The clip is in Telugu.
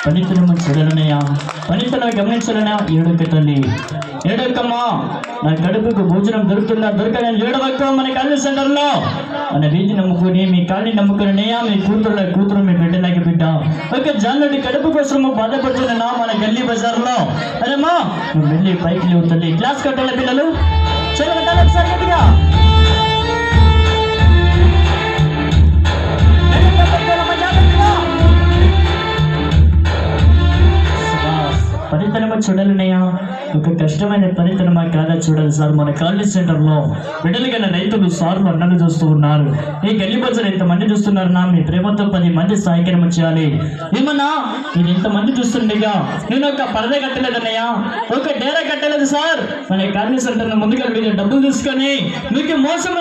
పనితనం చూడాలనయ్యా, పనితనం గమనించాలన్నా. ఏడొక్క తల్లి, ఏడొక్కమ్మా, నా కడుపుకు భోజనం దొరుకుతుందా దొరకదని ఏడవక్క. మన కాలనీ సెంటర్లో మన వీధి నమ్ముకుని, మీ కాలనీ నమ్ముకున్నయ్యా, మీ కూతురు మీ బిడ్డలకి బిడ్డ ఒక జానుడి కడుపు కోసం బాధపడుతున్నా మన గల్లీ బజార్లో. అరేమ్మా, నువ్వు వెళ్ళి పైకి లేవు తల్లి. క్లాస్ కట్టాలి పిల్లలు, చదవటాలి ఒకసారి గట్టిగా. పనితనమా చూడాలన్నయ్యా, ఒక కష్టమైన పనితనమా కాదా చూడాలి సార్. మన కాలనీ సెంటర్లో బిడ్డలు కన్నా రైతులు సార్లు అన్నలు చూస్తూ ఉన్నారు. ఈ గల్లీ బజార్ ఎంతమంది చూస్తున్నారు నా, మీ ప్రేమతో 10 మంది సహాయకరం చేయాలి. ఏమన్నా నేను ఎంతమంది చూస్తుండగా నేను ఒక పరద కట్టలేదన్నయ్యా, ఒక డేరా కట్టలేదు సార్. మన కాలనీ సెంటర్ ముందుగా మీరు డబ్బులు తీసుకొని మీకు మోసం